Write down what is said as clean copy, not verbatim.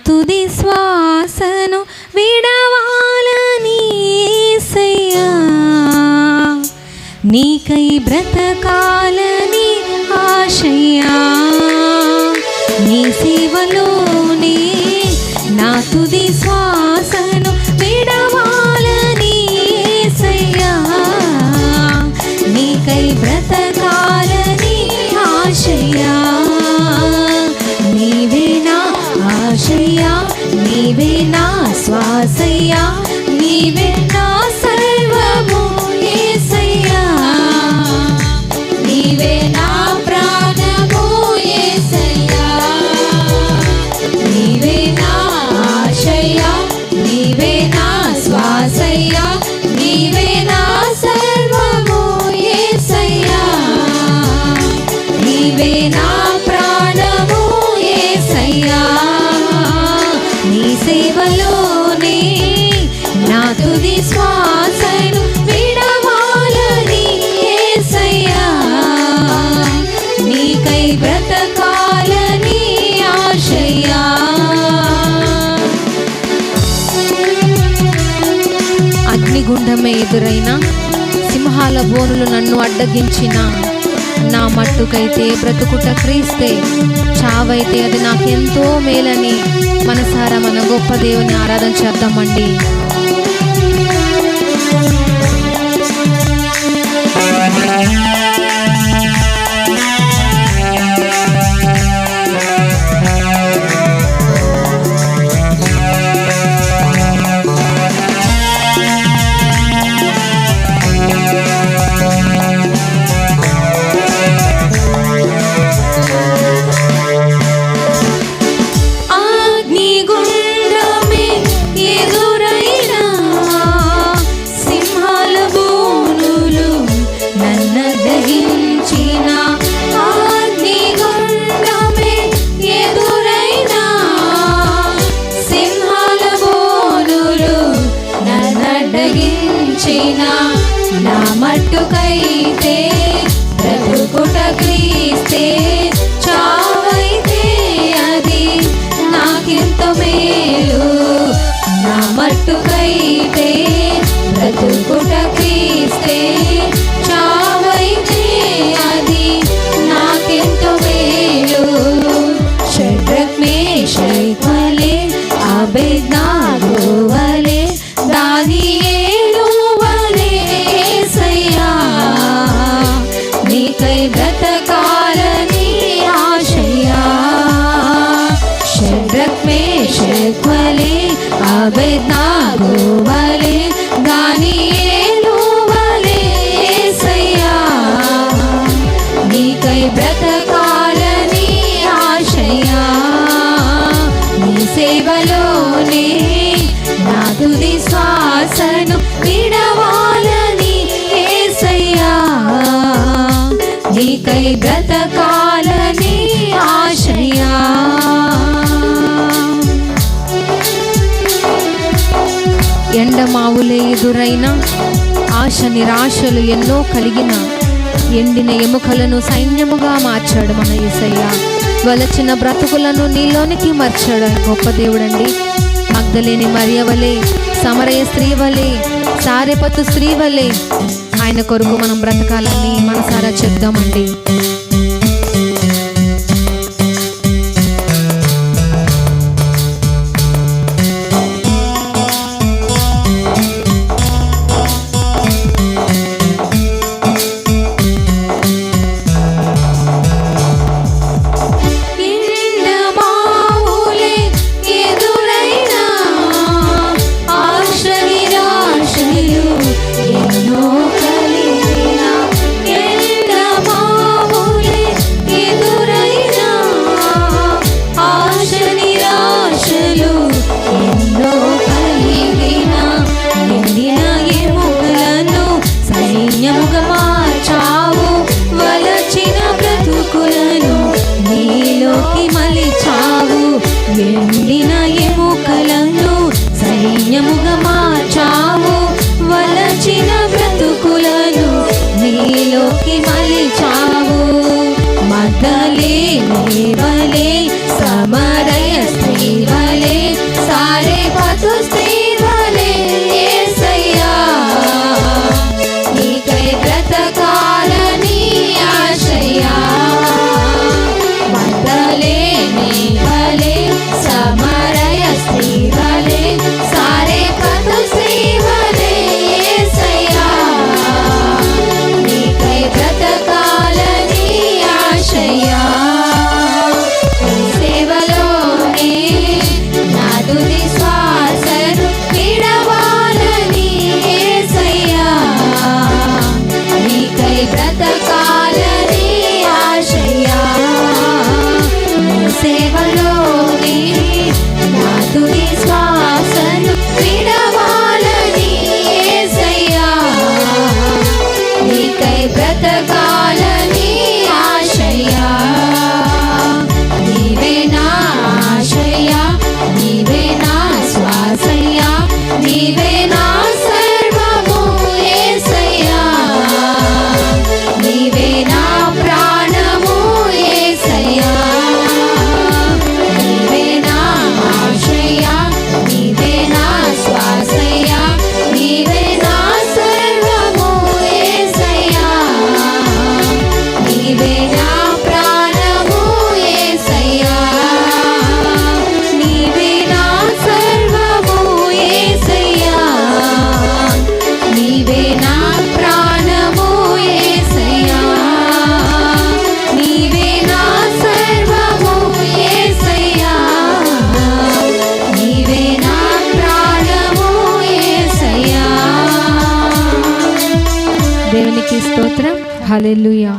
తుది శ్వాసను విడవాలని యేసయ్యా, నీకై బ్రతకాలని ఆశయ్యా, నీ సేవలోనే నా తుది శ్వాసను విడవాలని యేసయ్యా, నీకై బ్రతకాలని ఆశయ్యా, నీవే నా ఆశయ్యా, నీవే నా శ్వాసయ్యా, నీవే నా సర్వము యేసయ్యా, నీవే నా ప్రాణము యేసయ్యా, నీవే నా ఆశయ్యా, నీవే నా శ్వాసయ్యా, నీవే నా సర్వము యేసయ్యా, నీవే నా ప్రాణము యేసయ్యా, నీ సేవలోనే నా తుది శ్వాసను విడవాలని యేసయ్యా, నీకై బ్రతకాలని ఆశయ్యా. అగ్నిగుండమే ఎదురైన సింహాల బోనులు నన్ను అడ్డగించిన నా మట్టుకైతే బ్రతుకుట క్రీస్తే, చావైతే అది నాకెంతో మేలని మనసారా మన గొప్ప దేవుని ఆరాధన చేద్దామండి. నా మట్టుకైతే బ్రతుకుట క్రీస్తే, చావైతే అది నాకెంతో మేలు. నా మట్టుకైతే బ్రతుకుట క్రీస్తే, చావైతే అది నాకెంతో మేలు. షడ్రక్ మేషక్ వలె అబేద్నెగో వలె దానియేలు వలె యేసయ్యా, నీకై బ్రతకాలని ఆశయ్యా. షడ్రక్ మేషక్ వలె అబేద్నెగో వలె దానియేలు వలె యేసయ్యా, నీకై బ్రతకాలని ఆశయ్యా, నీ సేవలోనే నా తుది శ్వాసను విడవాలని యేసయ్యా, నీకై బ్రతకాలని ఆశయ్యా. ఎండమావులే ఎదురైన ఆశ నిరాశలు ఎన్నో కలిగిన ఎండిన ఎముకలను సైన్యముగా మార్చాడు మన యేసయ్యా. వలచిన బ్రతుకులను నీలోనికి మార్చాడు గొప్ప దేవుడండి. మగ్దలేని మరియ వలె, సమరయ స్త్రీ వలె, సారెపతు స్త్రీ వలె ఆయన కొరకు మనం బ్రతకాలని మనసారా చెప్దామండి. ఎండిన ఎముకలను సైన్యముగా మార్చావు, వలచిన బ్రతుకులను నీలోకి మలిచావు. మగ్దలేని వలె, సమరయ స్త్రీ వలె సేవలోని నా తుది శ్వాసను విడవాలని యేసయ్యా, నీకై బ్రతకాలని ఆశయ్యా. నీవే నా ఆశయ్యా, నీవే నా శ్వాసయ్యా, నీవే నా సర్వము యేసయ్యా, నీవే నా ప్రాణము యేసయ్యా, నీవే నా ఆశయ్యా, నీవే నా శ్వాసయ్యా, నీవే నా సర్వము యేసయ్యా, నీవే నా ప్రాణము యేసయ్యా, నీవే నా సర్వము యేసయ్యా, నీవే నా ప్రాణము యేసయ్యా, నీవే నా సర్వము యేసయ్యా, నీవే నా ప్రాణము యేసయ్యా. దేవునికి స్తోత్రం. హల్లెలూయా.